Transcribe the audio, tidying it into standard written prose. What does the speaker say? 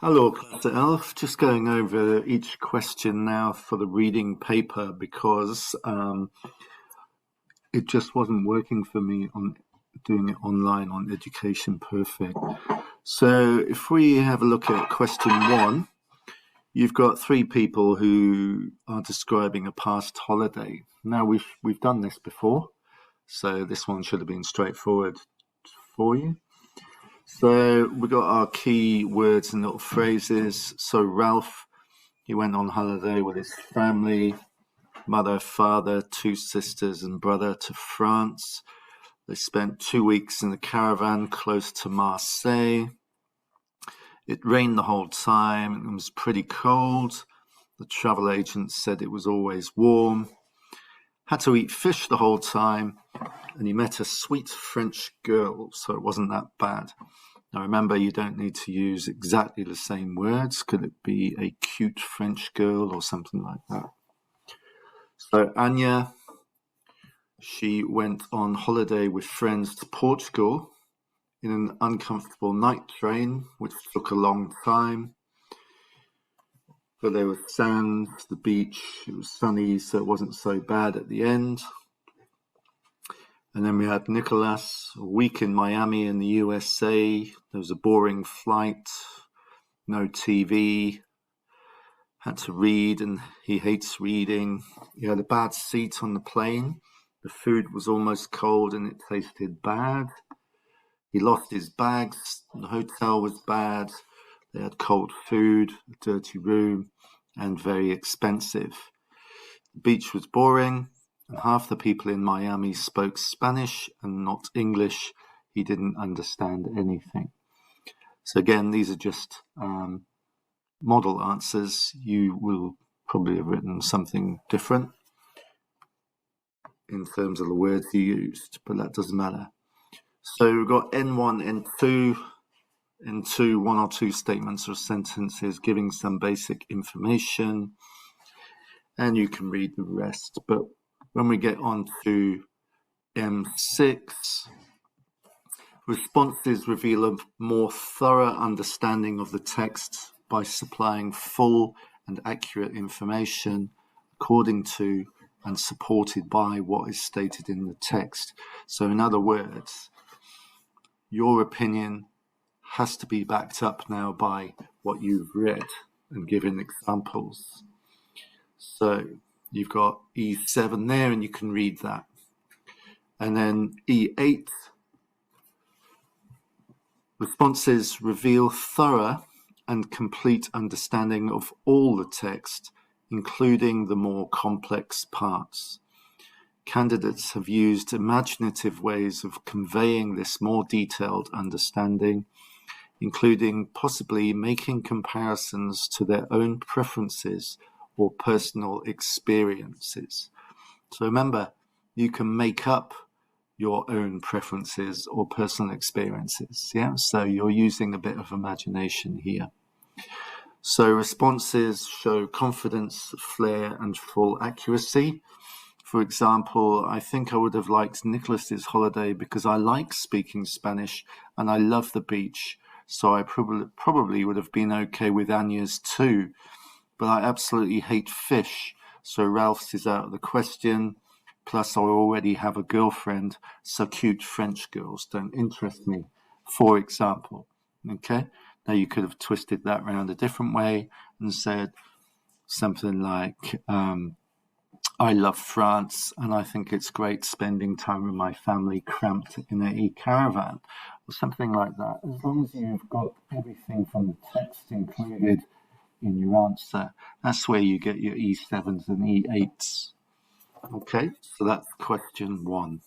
Hello, Class Elf. Just going over each question now for the reading paper because it just wasn't working for me on doing it online on Education Perfect. So if we have a look at question 1, you've got 3 people who are describing a past holiday. Now we've done this before, so this one should have been straightforward for you. So we got our key words and little phrases. So Ralph, he went on holiday with his family, mother, father, 2 sisters and brother to France. They spent 2 weeks in the caravan close to Marseille. It rained the whole time and it was pretty cold. The travel agent said it was always warm. Had to eat fish the whole time, and he met a sweet French girl, so it wasn't that bad. Now remember, you don't need to use exactly the same words. Could it be a cute French girl or something like that? So Anya, she went on holiday with friends to Portugal in an uncomfortable night train, which took a long time. But there was sand, the beach, it was sunny, so it wasn't so bad at the end. And then we had Nicholas, a week in Miami in the USA. There was a boring flight, no TV, had to read, and he hates reading. He had a bad seat on the plane. The food was almost cold and it tasted bad. He lost his bags. The hotel was bad. They had cold food, a dirty room, and very expensive. The beach was boring, and half the people in Miami spoke Spanish and not English. He didn't understand anything. So again, these are just model answers. You will probably have written something different in terms of the words you used, but that doesn't matter. So we've got N1, N2. N2, 1 or 2 statements or sentences giving some basic information, and you can read the rest. But when we get on to M6, responses reveal a more thorough understanding of the text by supplying full and accurate information according to and supported by what is stated in the text. So in other words, your opinion has to be backed up now by what you've read and given examples. So you've got E7 there, and you can read that. And then E8, responses reveal thorough and complete understanding of all the text, including the more complex parts. Candidates have used imaginative ways of conveying this more detailed understanding, including possibly making comparisons to their own preferences or personal experiences. So remember, you can make up your own preferences or personal experiences. Yeah, so you're using a bit of imagination here. So responses show confidence, flair, and full accuracy. For example, I think I would have liked Nicholas's holiday because I like speaking Spanish and I love the beach. So I probably would have been okay with Anya's too, but I absolutely hate fish, so Ralph's is out of the question. Plus, I already have a girlfriend, so cute French girls don't interest me, for example. Okay? Now, you could have twisted that around a different way and said something like, I love France and I think it's great spending time with my family cramped in a caravan, or something like that. As long as you've got everything from the text included in your answer, that's where you get your E7s and E8s. Okay, so that's question 1.